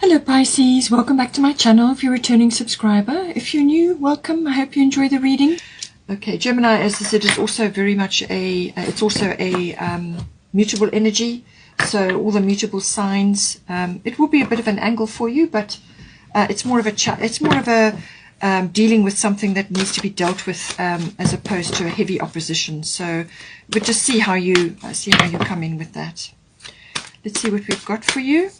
Hello Pisces, welcome back to my channel if you're a returning subscriber. If you're new, welcome. I hope you enjoy the reading. Okay, Gemini, as I said, is also very much it's also a mutable energy. So all the mutable signs, it will be a bit of an angle for you, but it's more of a dealing with something that needs to be dealt with as opposed to a heavy opposition. So, but just see how you come in with that. Let's see what we've got for you.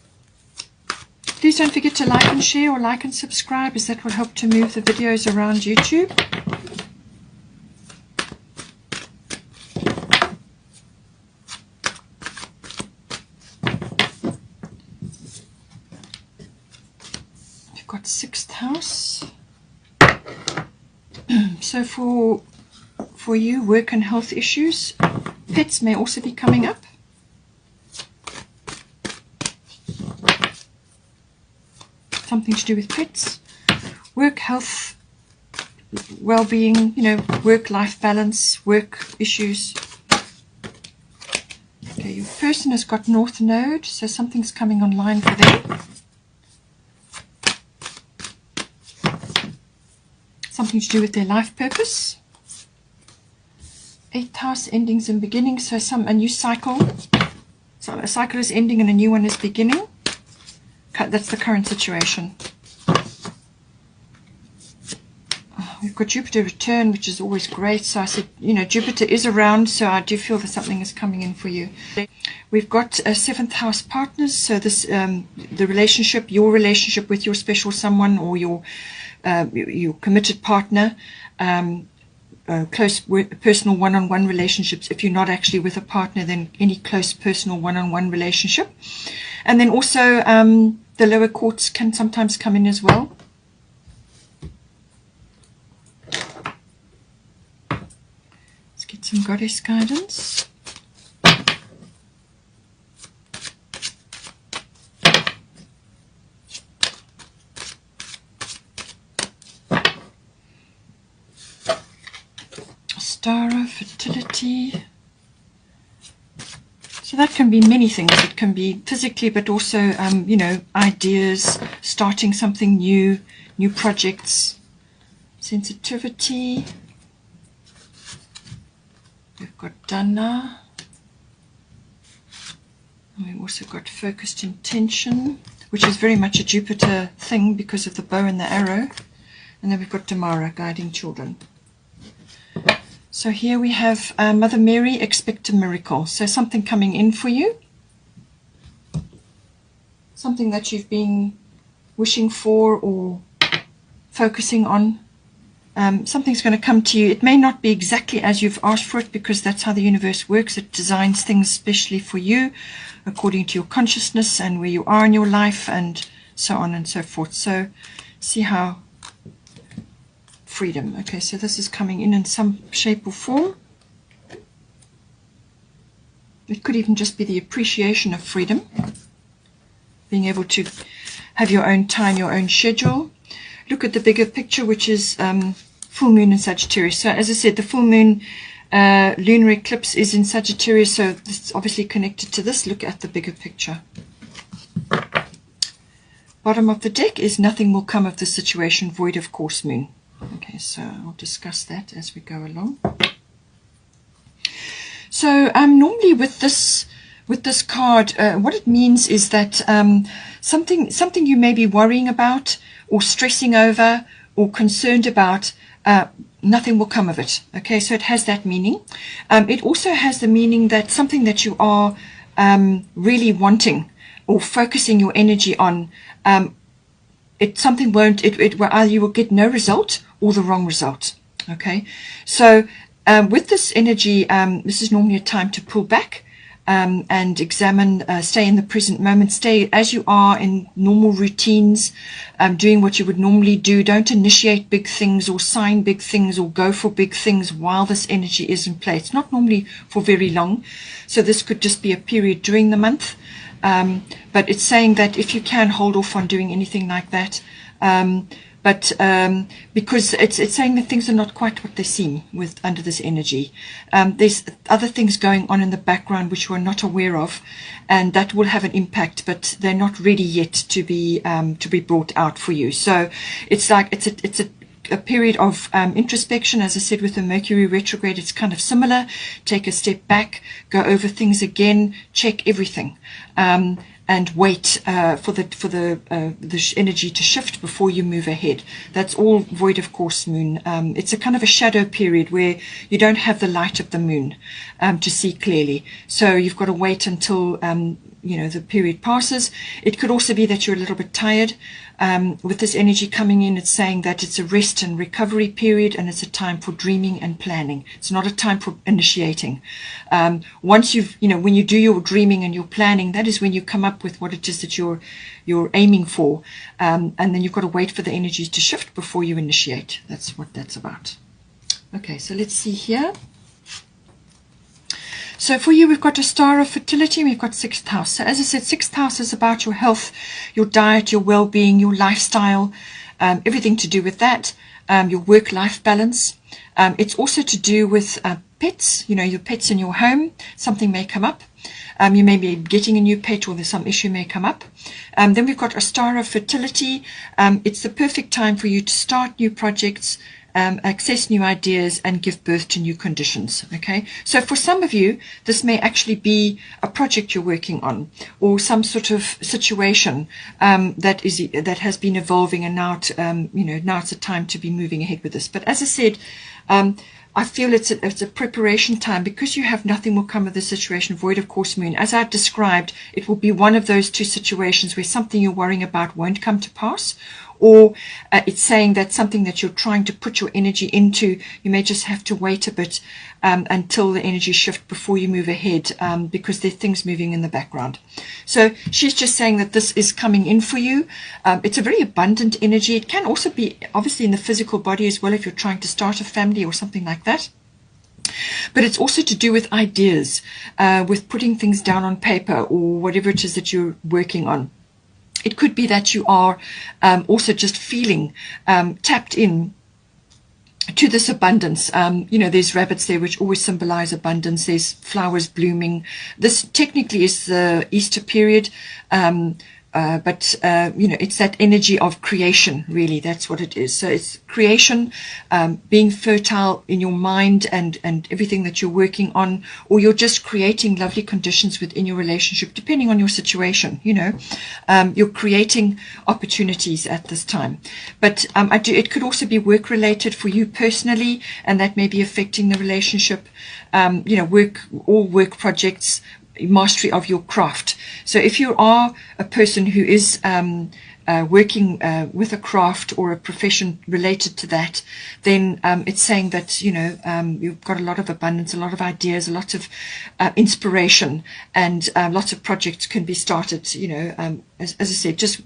Please don't forget to like and share, or like and subscribe, as that will help to move the videos around YouTube. We've got 6th house. So for you, work and health issues. Pets may also be coming up. Something to do with pets, work, health, well-being, work-life balance, work issues. Okay, your person has got North Node, so something's coming online for them. Something to do with their life purpose. 8th house, endings and beginnings, so a new cycle. So a cycle is ending and a new one is beginning. That's the current situation. We've got Jupiter return, which is always great. So I said, Jupiter is around, so I do feel that something is coming in for you. We've got a 7th house partners. So this, your relationship with your special someone, or your committed partner, close personal one-on-one relationships. If you're not actually with a partner, then any close personal one-on-one relationship. And then also the lower courts can sometimes come in as well. Let's get some goddess guidance. Star of fertility. So that can be many things. It can be physically, but also, ideas, starting something new, new projects, sensitivity. We've got Dana. And we've also got focused intention, which is very much a Jupiter thing because of the bow and the arrow. And then we've got Damara, guiding children. So here we have Mother Mary, expect a miracle. So something coming in for you. Something that you've been wishing for or focusing on. Something's going to come to you. It may not be exactly as you've asked for it, because that's how the universe works. It designs things specially for you, according to your consciousness and where you are in your life, and so on and so forth. So see how... Freedom. Okay, so this is coming in some shape or form. It could even just be the appreciation of freedom, being able to have your own time, your own schedule. Look at the bigger picture, which is full moon in Sagittarius. So as I said, the full moon lunar eclipse is in Sagittarius, so it's obviously connected to this. Look at the bigger picture. Bottom of the deck is nothing will come of the situation, void of course moon. Okay, so I'll discuss that as we go along. So normally with this card, what it means is that something you may be worrying about or stressing over or concerned about, nothing will come of it. Okay, so it has that meaning. It also has the meaning that something that you are really wanting or focusing your energy on, either you will get no result or the wrong result. Okay, so with this energy, this is normally a time to pull back and examine, stay in the present moment, stay as you are in normal routines, doing what you would normally do. Don't initiate big things or sign big things or go for big things while this energy is in play. It's not normally for very long, so this could just be a period during the month. But it's saying that if you can hold off on doing anything like that, but because it's saying that things are not quite what they seem with under this energy. There's other things going on in the background which we're not aware of, and that will have an impact, but they're not ready yet to be brought out for you. So it's like it's a period of introspection. As I said, with the Mercury retrograde, it's kind of similar. Take a step back, go over things again, check everything, and wait for the energy to shift before you move ahead. That's all void of course moon. It's a kind of a shadow period where you don't have the light of the moon to see clearly. So you've got to wait until the period passes. It could also be that you're a little bit tired. With this energy coming in, it's saying that it's a rest and recovery period, and it's a time for dreaming and planning. It's not a time for initiating. Once when you do your dreaming and your planning, that is when you come up with what it is that you're aiming for, and then you've got to wait for the energies to shift before you initiate. That's what that's about. Okay, so let's see here. So for you, we've got a star of fertility, and we've got 6th house. So as I said, 6th house is about your health, your diet, your well-being, your lifestyle, everything to do with that, your work-life balance. It's also to do with pets, your pets in your home. Something may come up. You may be getting a new pet, or there's some issue may come up. Then we've got a star of fertility. It's the perfect time for you to start new projects, access new ideas, and give birth to new conditions. Okay, so for some of you, this may actually be a project you're working on, or some sort of situation that has been evolving, and now now it's a time to be moving ahead with this. But as I said, I feel it's a preparation time, because you have nothing will come of the situation, void of course moon. As I described, it will be one of those two situations where something you're worrying about won't come to pass, or it's saying that something that you're trying to put your energy into, you may just have to wait a bit until the energy shift before you move ahead, because there are things moving in the background. So she's just saying that this is coming in for you. It's a very abundant energy. It can also be obviously in the physical body as well, if you're trying to start a family or something like that. But it's also to do with ideas, with putting things down on paper, or whatever it is that you're working on. It could be that you are also just feeling tapped in to this abundance. There's rabbits there, which always symbolize abundance. There's flowers blooming. This technically is the Easter period, but it's that energy of creation, really. That's what it is. So it's creation, being fertile in your mind and everything that you're working on, or you're just creating lovely conditions within your relationship, depending on your situation. You're creating opportunities at this time. But it could also be work related for you personally, and that may be affecting the relationship. Work projects, mastery of your craft. So if you are a person who is working with a craft or a profession related to that, then it's saying that you've got a lot of abundance, a lot of ideas, a lot of inspiration, and lots of projects can be started. As I said, just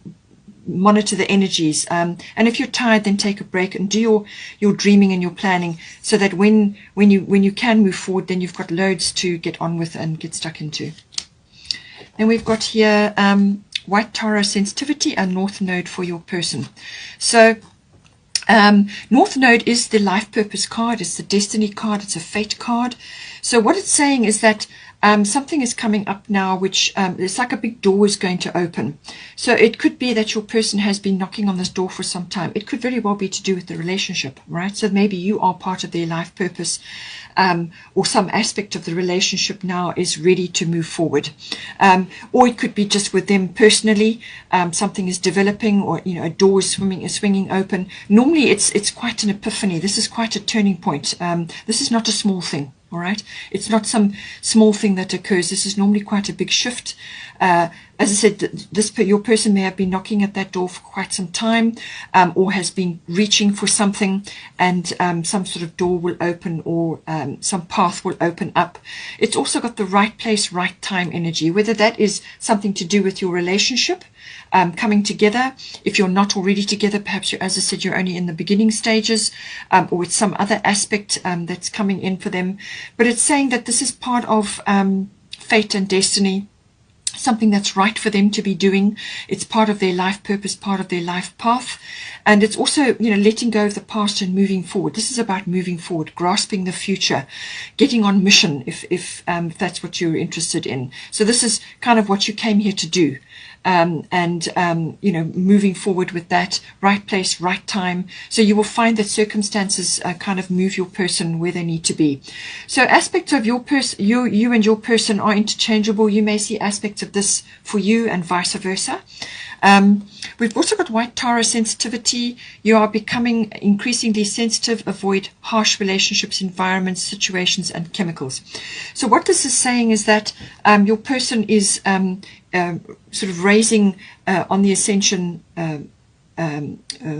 monitor the energies, and if you're tired, then take a break and do your dreaming and your planning, so that when you can move forward, then you've got loads to get on with and get stuck into. Then we've got here White Tarot sensitivity and North Node for your person. So North Node is the life purpose card, it's the destiny card, it's a fate card. So what it's saying is that something is coming up now, which it's like a big door is going to open. So it could be that your person has been knocking on this door for some time. It could very well be to do with the relationship, right? So maybe you are part of their life purpose, or some aspect of the relationship now is ready to move forward. Or it could be just with them personally. Something is developing, or a door is swinging open. Normally it's quite an epiphany. This is quite a turning point. This is not a small thing. All right, it's not some small thing that occurs. This is normally quite a big shift. As I said, your person may have been knocking at that door for quite some time, or has been reaching for something, and some sort of door will open, or some path will open up. It's also got the right place, right time energy, whether that is something to do with your relationship, coming together. If you're not already together, perhaps as I said, you're only in the beginning stages, or it's some other aspect that's coming in for them. But it's saying that this is part of fate and destiny. something that's right for them to be doing. It's part of their life purpose, part of their life path. And it's also, letting go of the past and moving forward. This is about moving forward, grasping the future, getting on mission if that's what you're interested in. So this is kind of what you came here to do. Moving forward with that, right place, right time. So you will find that circumstances kind of move your person where they need to be. So aspects of your person, you and your person are interchangeable. You may see aspects of this for you and vice versa. We've also got white Taurus sensitivity. You are becoming increasingly sensitive. Avoid harsh relationships, environments, situations, and chemicals. So what this is saying is that your person is sort of raising on the ascension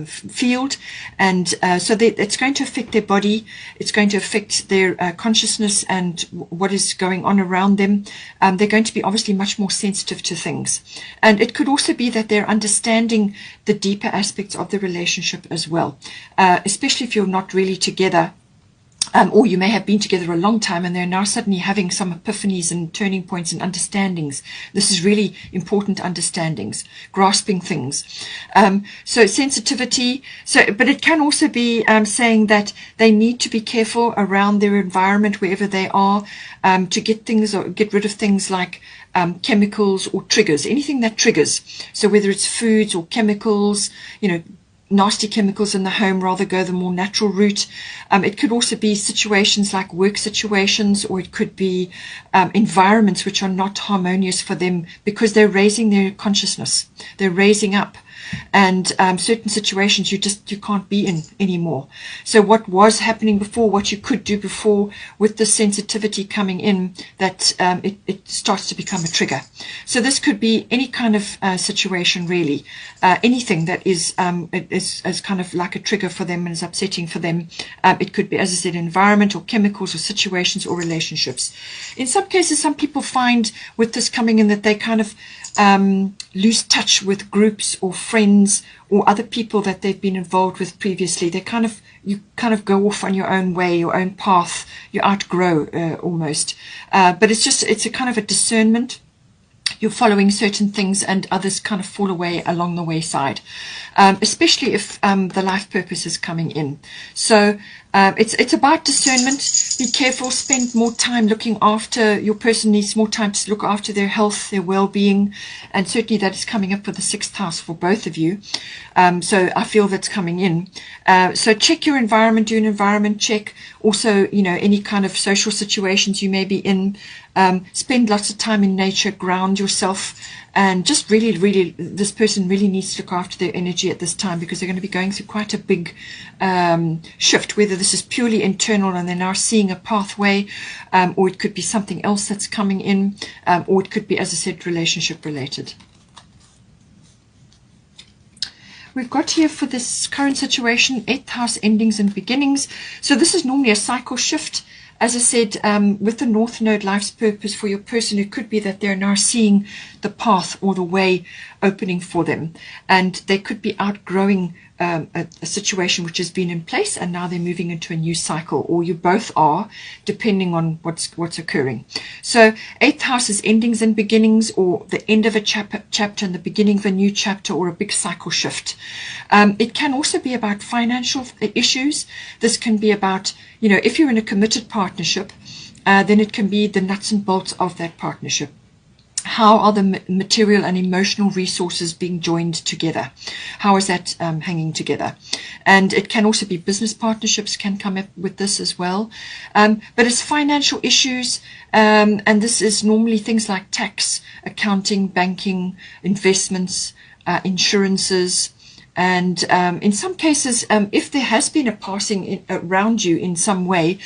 field, and so it's going to affect their body. It's going to affect their consciousness and what is going on around them. They're going to be obviously much more sensitive to things, and it could also be that they're understanding the deeper aspects of the relationship as well, especially if you're not really together. Or you may have been together a long time and they're now suddenly having some epiphanies and turning points and understandings. This is really important understandings, grasping things. So sensitivity. But it can also be saying that they need to be careful around their environment wherever they are, to get rid of things like chemicals or triggers, anything that triggers. So whether it's foods or chemicals, nasty chemicals in the home, rather go the more natural route. It could also be situations like work situations, or it could be environments which are not harmonious for them because they're raising their consciousness. They're raising up. And certain situations you can't be in anymore. So what was happening before, what you could do before, with the sensitivity coming in, that it starts to become a trigger. So this could be any kind of situation really, anything that is kind of like a trigger for them and is upsetting for them. It could be, as I said, environment or chemicals or situations or relationships. In some cases, some people find with this coming in that they kind of lose touch with groups or friends or other people that they've been involved with previously. You kind of go off on your own way, your own path. You outgrow almost. But it's a kind of a discernment. You're following certain things and others kind of fall away along the wayside, especially if the life purpose is coming in. So it's about discernment. Be careful, spend more time looking after, your person needs more time to look after their health, their well-being, and certainly that is coming up for the 6th house for both of you. So I feel that's coming in. So check your environment, do an environment check. Also, any kind of social situations you may be in. Spend lots of time in nature, ground yourself, and just really, this person really needs to look after their energy at this time, because they're going to be going through quite a big shift, whether this is purely internal and they're now seeing a pathway, or it could be something else that's coming in, or it could be, as I said, relationship related. We've got here for this current situation, 8th house, endings and beginnings. So this is normally a cycle shift. As I said, with the North Node, life's purpose for your person, it could be that they're now seeing the path or the way opening for them. And they could be outgrowing a situation which has been in place, and now they're moving into a new cycle, or you both are, depending on what's occurring. So 8th house is endings and beginnings, or the end of a chapter and the beginning of a new chapter, or a big cycle shift. It can also be about financial issues. This can be about, if you're in a committed partnership, then it can be the nuts and bolts of that partnership. How are the material and emotional resources being joined together? How is that hanging together? And it can also be business partnerships can come up with this as well. But it's financial issues, and this is normally things like tax, accounting, banking, investments, insurances. And in some cases, if there has been a passing around you in some way,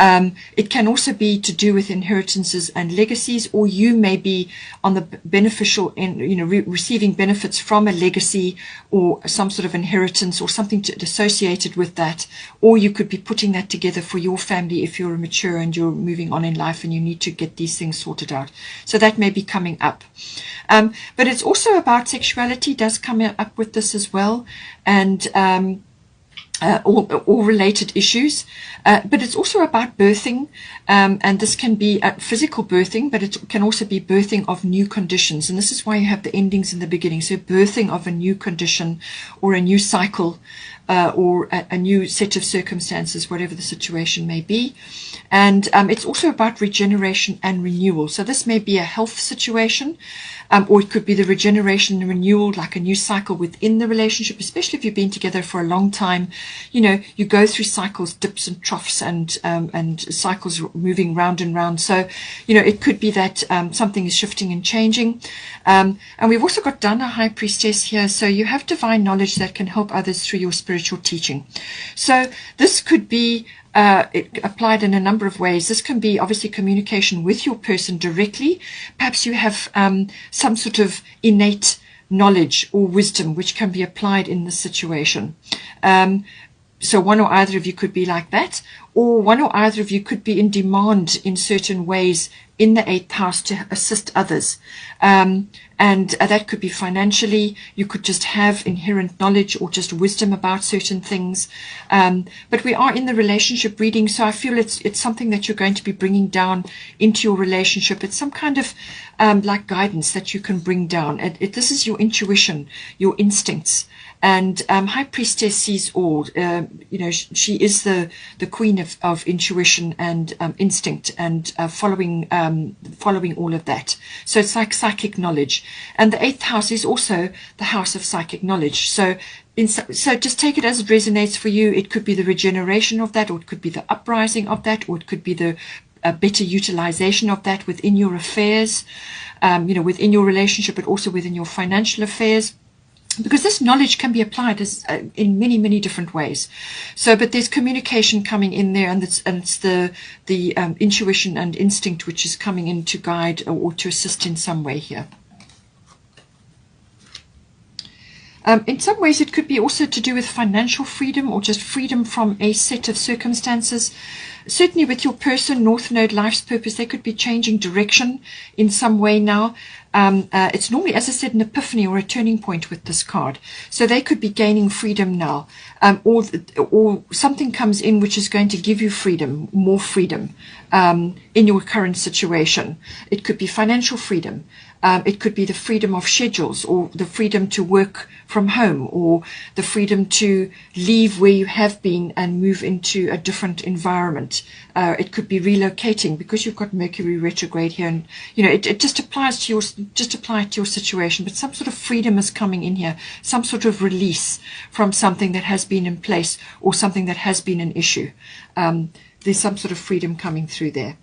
it can also be to do with inheritances and legacies, or you may be on the beneficial end, receiving benefits from a legacy or some sort of inheritance or something associated with that, or you could be putting that together for your family if you're mature and you're moving on in life and you need to get these things sorted out. So that may be coming up. But it's also about sexuality, does come up with this as well. And or related issues, but it's also about birthing, and this can be physical birthing, but it can also be birthing of new conditions, and this is why you have the endings in the beginning. So birthing of a new condition or a new cycle, or a new set of circumstances, whatever the situation may be. And it's also about regeneration and renewal. So this may be a health situation, or it could be the regeneration and renewal, like a new cycle within the relationship, especially if you've been together for a long time. You know, you go through cycles, dips and troughs, and cycles moving round and round. So, you know, it could be that something is shifting and changing. And we've also got Dana, High Priestess here. So you have divine knowledge that can help others through your spiritual teaching. So this could be applied in a number of ways. This can be obviously communication with your person directly. Perhaps you have some sort of innate knowledge or wisdom which can be applied in this situation. So one or either of you could be like that, or one or either of you could be in demand in certain ways in the 8th house to assist others. And that could be financially. You could just have inherent knowledge or just wisdom about certain things. But we are in the relationship reading, so I feel it's something that you're going to be bringing down into your relationship. It's some kind of like guidance that you can bring down. This is your intuition, your instincts. And High Priestess sees all. You know, she is the queen of intuition and instinct, and following all of that. So it's like psychic knowledge. And the 8th house is also the house of psychic knowledge. So just take it as it resonates for you. It could be the regeneration of that, or it could be the uprising of that, or it could be the better utilization of that within your affairs, you know, within your relationship, but also within your financial affairs. Because this knowledge can be applied in many, many different ways. So, but there's communication coming in there, and it's the intuition and instinct which is coming in to guide or to assist in some way here. In some ways, it could be also to do with financial freedom, or just freedom from a set of circumstances. Certainly with your person, North Node, life's purpose, they could be changing direction in some way now. It's normally, as I said, an epiphany or a turning point with this card. So they could be gaining freedom now, or something comes in which is going to give you freedom, more freedom in your current situation. It could be financial freedom. It could be the freedom of schedules, or the freedom to work from home, or the freedom to leave where you have been and move into a different environment. It could be relocating, because you've got Mercury retrograde here, and you know it just applies to your situation. But some sort of freedom is coming in here, some sort of release from something that has been in place, or something that has been an issue. There's some sort of freedom coming through there.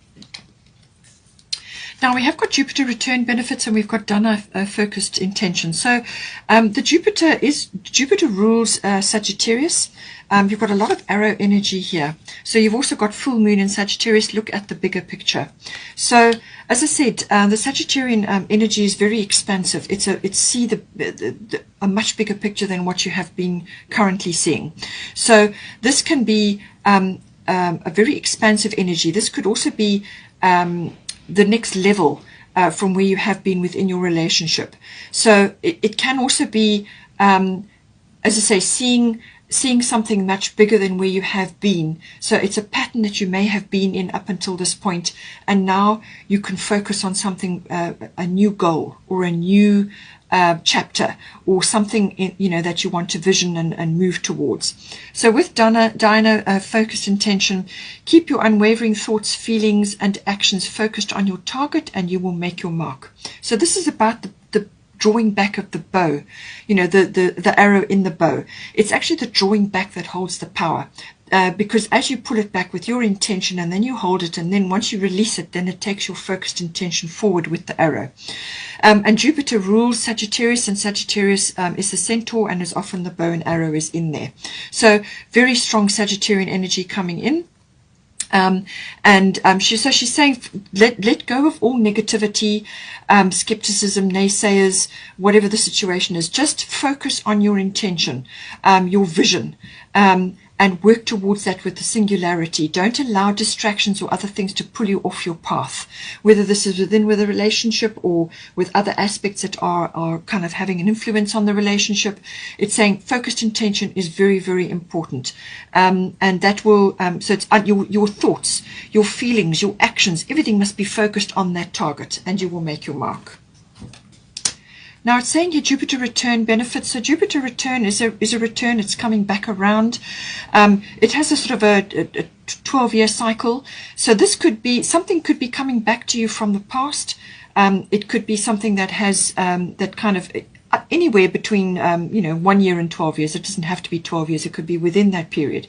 Now we have got Jupiter return benefits, and we've got Dana focused intention. So the Jupiter rules Sagittarius. You've got a lot of arrow energy here. So you've also got full moon in Sagittarius. Look at the bigger picture. So as I said, the Sagittarian energy is very expansive. It's a much bigger picture than what you have been currently seeing. So this can be a very expansive energy. This could also be the next level from where you have been within your relationship. So it can also be, as I say, seeing something much bigger than where you have been. So it's a pattern that you may have been in up until this point, and now you can focus on something, a new goal, or a new chapter, or something that you want to vision and move towards. So with Dana focused intention, keep your unwavering thoughts, feelings and actions focused on your target, and you will make your mark. So this is about the drawing back of the bow, the arrow in the bow. It's actually the drawing back that holds the power. Because as you pull it back with your intention, and then you hold it, and then once you release it, then it takes your focused intention forward with the arrow. And Jupiter rules Sagittarius, and Sagittarius is the centaur, and is often the bow and arrow is in there. So very strong Sagittarian energy coming in. She's saying let go of all negativity, skepticism, naysayers, whatever the situation is. Just focus on your intention, your vision, and work towards that with the singularity. Don't allow distractions or other things to pull you off your path, whether this is with a relationship or with other aspects that are kind of having an influence on the relationship. It's saying focused intention is very, very important. And that will, so it's your thoughts, your feelings, your actions, everything must be focused on that target, and you will make your mark. Now it's saying here Jupiter return benefits. So Jupiter return is a return. It's coming back around. It has a sort of a 12-year cycle. So this could be something could be coming back to you from the past. It could be something that has that kind of anywhere between 1 year and 12 years. It doesn't have to be 12 years. It could be within that period.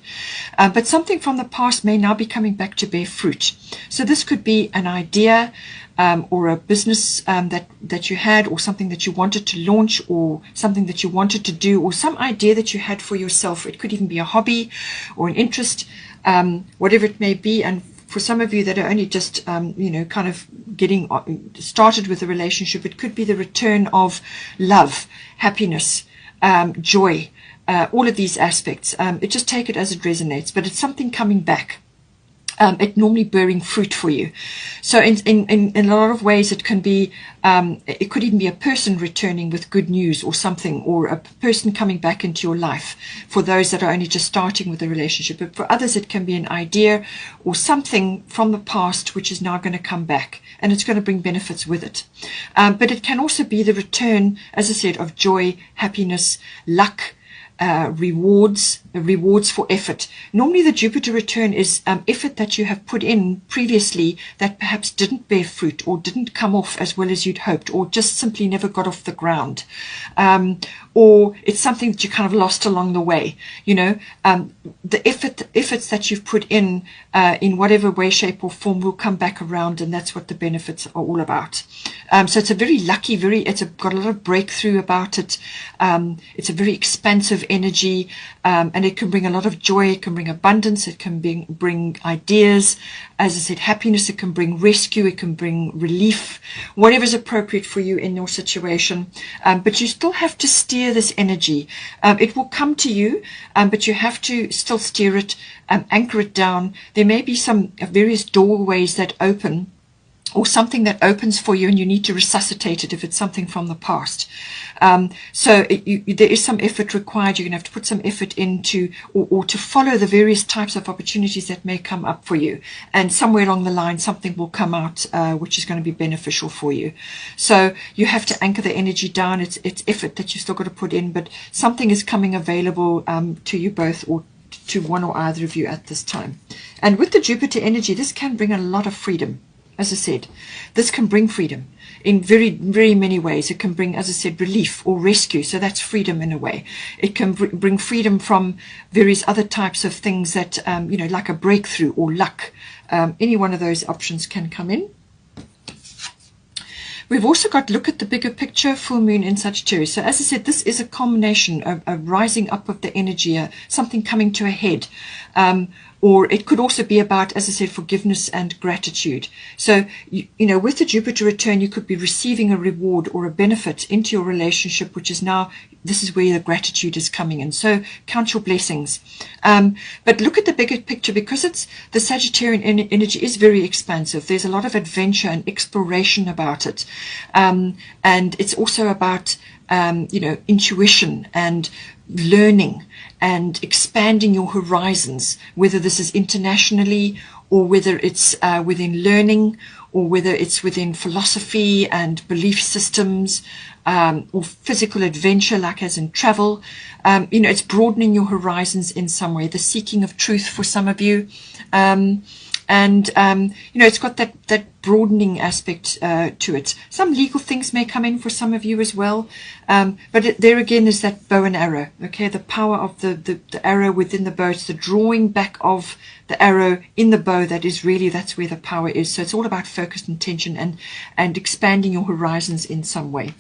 But something from the past may now be coming back to bear fruit. So this could be an idea. Or a business that you had, or something that you wanted to launch, or something that you wanted to do, or some idea that you had for yourself. It could even be a hobby or an interest, whatever it may be. And for some of you that are only just, kind of getting started with a relationship, it could be the return of love, happiness, joy, all of these aspects. Just take it as it resonates, but it's something coming back. It normally bearing fruit for you. So in a lot of ways it can be, it could even be a person returning with good news or something, or a person coming back into your life for those that are only just starting with a relationship. But for others it can be an idea or something from the past which is now going to come back, and it's going to bring benefits with it. But it can also be the return, as I said, of joy, happiness, luck, rewards for effort. Normally the Jupiter return is effort that you have put in previously that perhaps didn't bear fruit, or didn't come off as well as you'd hoped, or just simply never got off the ground. Or it's something that you kind of lost along the way. The efforts that you've put in whatever way, shape or form will come back around, and that's what the benefits are all about. So it's a very lucky, it's got a lot of breakthrough about it. It's a very expansive energy, and it can bring a lot of joy. It can bring abundance. It can bring ideas. As I said, happiness. It can bring rescue. It can bring relief, whatever is appropriate for you in your situation. But you still have to steer this energy. It will come to you, but you have to still steer it, anchor it down. There may be some various doorways that open, or something that opens for you, and you need to resuscitate it if it's something from the past. So there is some effort required. You're going to have to put some effort into, or to follow the various types of opportunities that may come up for you. And somewhere along the line, something will come out which is going to be beneficial for you. So you have to anchor the energy down. It's effort that you've still got to put in, but something is coming available to you both, or to one or either of you at this time. And with the Jupiter energy, this can bring a lot of freedom. As I said, this can bring freedom in very, very many ways. It can bring, as I said, relief or rescue. So that's freedom in a way. It can bring freedom from various other types of things that, like a breakthrough or luck. Any one of those options can come in. We've also got look at the bigger picture, full moon in Sagittarius. So as I said, this is a culmination, a rising up of the energy, something coming to a head. Or it could also be about, as I said, forgiveness and gratitude. So, with the Jupiter return, you could be receiving a reward or a benefit into your relationship, which is now, this is where the gratitude is coming in. So count your blessings. But look at the bigger picture, because it's the Sagittarian energy is very expansive. There's a lot of adventure and exploration about it. And it's also about, intuition and learning and expanding your horizons, whether this is internationally, or whether it's within learning, or whether it's within philosophy and belief systems, or physical adventure, like as in travel. It's broadening your horizons in some way, the seeking of truth for some of you. It's got that broadening aspect to it. Some legal things may come in for some of you as well. But there again is that bow and arrow, okay? The power of the arrow within the bow. It's the drawing back of the arrow in the bow that's where the power is. So it's all about focused intention and expanding your horizons in some way.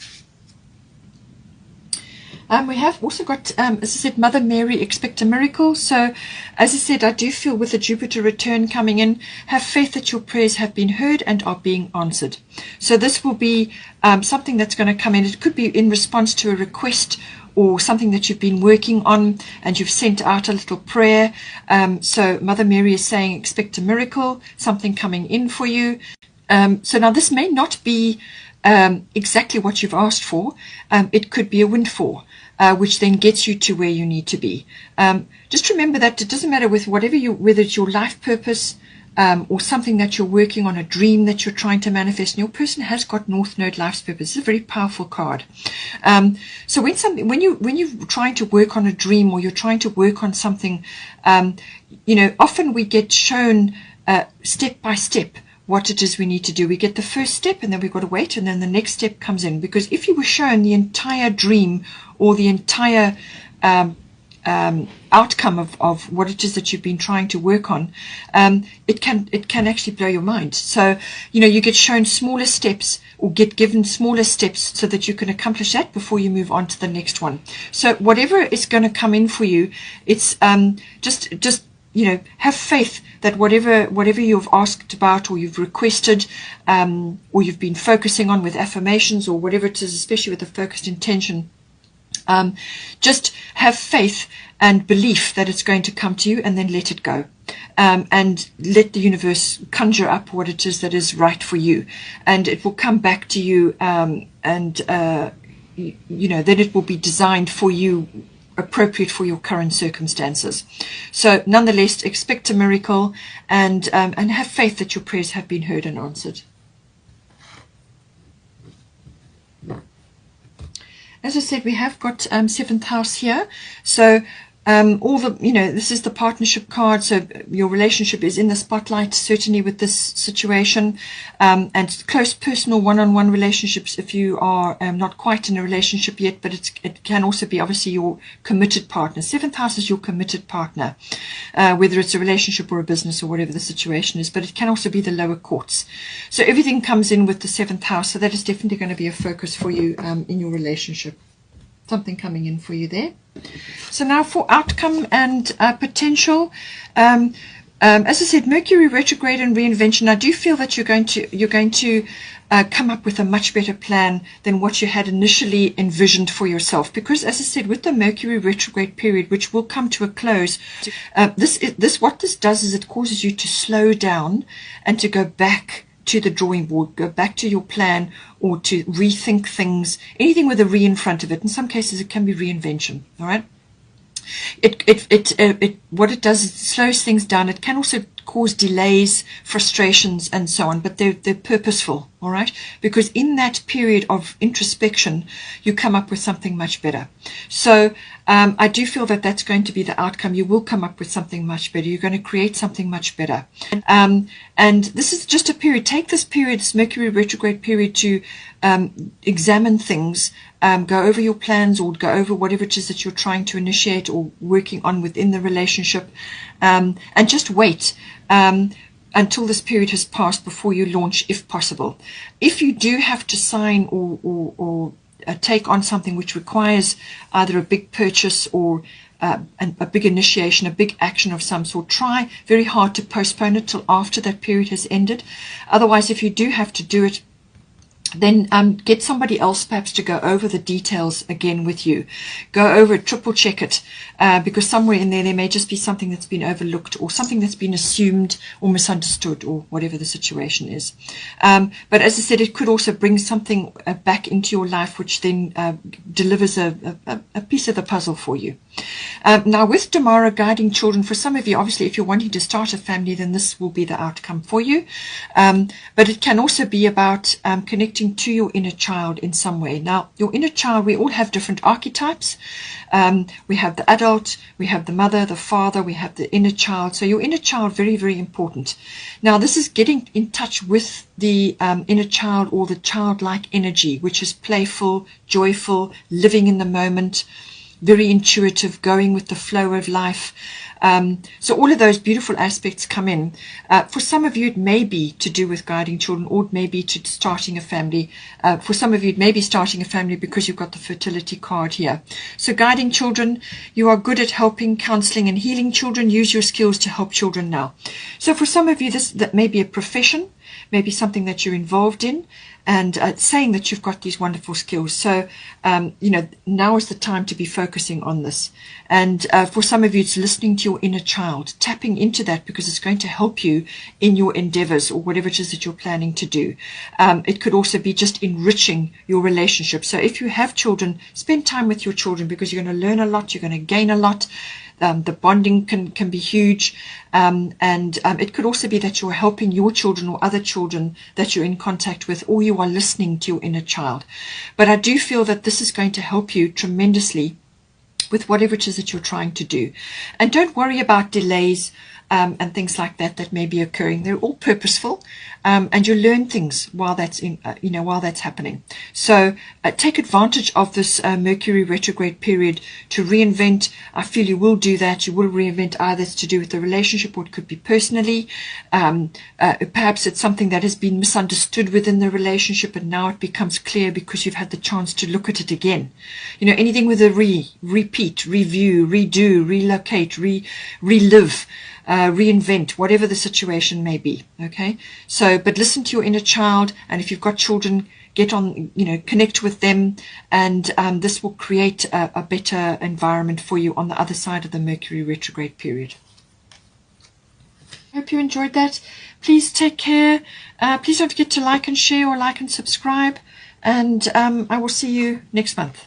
We have also got, as I said, Mother Mary, expect a miracle. So, as I said, I do feel with the Jupiter return coming in, have faith that your prayers have been heard and are being answered. So this will be something that's going to come in. It could be in response to a request or something that you've been working on and you've sent out a little prayer. So Mother Mary is saying expect a miracle, something coming in for you. So now this may not be exactly what you've asked for. It could be a windfall, which then gets you to where you need to be. Just remember that it doesn't matter with whether it's your life purpose, or something that you're working on, a dream that you're trying to manifest. And your person has got North Node life's purpose. It's a very powerful card. So when you're trying to work on a dream, or you're trying to work on something, often we get shown step by step what it is we need to do. We get the first step, and then we've got to wait, and then the next step comes in. Because if you were shown the entire dream or the entire outcome of what it is that you've been trying to work on, it can actually blow your mind. So you get shown smaller steps, or get given smaller steps, so that you can accomplish that before you move on to the next one. So whatever is going to come in for you, it's just have faith that whatever you've asked about, or you've requested, or you've been focusing on with affirmations, or whatever it is, especially with a focused intention, just have faith and belief that it's going to come to you, and then let it go, and let the universe conjure up what it is that is right for you, and it will come back to you, and then it will be designed for you, appropriate for your current circumstances. So nonetheless, expect a miracle, and have faith that your prayers have been heard and answered. As I said, we have got 7th house here. So this is the partnership card. So your relationship is in the spotlight, certainly with this situation, and close personal one-on-one relationships if you are not quite in a relationship yet, but it can also be obviously your committed partner. 7th house is your committed partner, whether it's a relationship or a business or whatever the situation is, but it can also be the lower courts. So everything comes in with the 7th house, so that is definitely going to be a focus for you in your relationship. Something coming in for you there. So now for outcome and potential, as I said, Mercury retrograde and reinvention. I do feel that you're going to come up with a much better plan than what you had initially envisioned for yourself. Because, as I said, with the Mercury retrograde period, which will come to a close, what this does is it causes you to slow down and to go back to the drawing board, go back to your plan, or to rethink things, anything with a re in front of it. In some cases, it can be reinvention. All right. What it does is it slows things down. It can also cause delays, frustrations, and so on, but they're purposeful. All right, because in that period of introspection, you come up with something much better. So I do feel that that's going to be the outcome. You will come up with something much better. You're going to create something much better. And this is just a period. Take this period, this Mercury retrograde period, to examine things, go over your plans, or go over whatever it is that you're trying to initiate or working on within the relationship, and just wait until this period has passed before you launch, if possible. If you do have to sign or take on something which requires either a big purchase or a big initiation, a big action of some sort, try very hard to postpone it till after that period has ended. Otherwise, if you do have to do it, then get somebody else perhaps to go over the details again with you. Go over it, triple check it, because somewhere in there may just be something that's been overlooked, or something that's been assumed or misunderstood, or whatever the situation is. But as I said, it could also bring something back into your life which then delivers a piece of the puzzle for you. Now with Damara guiding children, for some of you, obviously if you're wanting to start a family, then this will be the outcome for you. But it can also be about connecting to your inner child in some way. Now your inner child, we all have different archetypes. We have the adult, we have the mother, the father, we have the inner child. So your inner child, very, very important. Now this is getting in touch with the inner child, or the childlike energy, which is playful, joyful, living in the moment, very intuitive, going with the flow of life. So all of those beautiful aspects come in. For some of you, it may be to do with guiding children, or it may be to starting a family. For some of you, it may be starting a family because you've got the fertility card here. So guiding children, you are good at helping, counseling, and healing children. Use your skills to help children now. So for some of you, that may be a profession. maybe something that you're involved in, and saying that you've got these wonderful skills. So, now is the time to be focusing on this. And for some of you, it's listening to your inner child, tapping into that, because it's going to help you in your endeavors or whatever it is that you're planning to do. It could also be just enriching your relationship. So if you have children, spend time with your children, because you're going to learn a lot, you're going to gain a lot. The bonding can be huge, and it could also be that you're helping your children or other children that you're in contact with, or you are listening to your inner child. But I do feel that this is going to help you tremendously with whatever it is that you're trying to do. And don't worry about delays and things like that may be occurring. They're all purposeful, and you learn things while that's while that's happening. So take advantage of this Mercury retrograde period to reinvent. I feel you will do that. You will reinvent. Either it's to do with the relationship, or it could be personally. Perhaps it's something that has been misunderstood within the relationship, and now it becomes clear because you've had the chance to look at it again. Anything with a repeat, review, redo, relocate, relive. Reinvent, whatever the situation may be. Okay, so but listen to your inner child, and if you've got children, get on, connect with them, and this will create a better environment for you on the other side of the Mercury retrograde period. Hope you enjoyed that. Please take care. Please don't forget to like and share, or like and subscribe, and I will see you next month.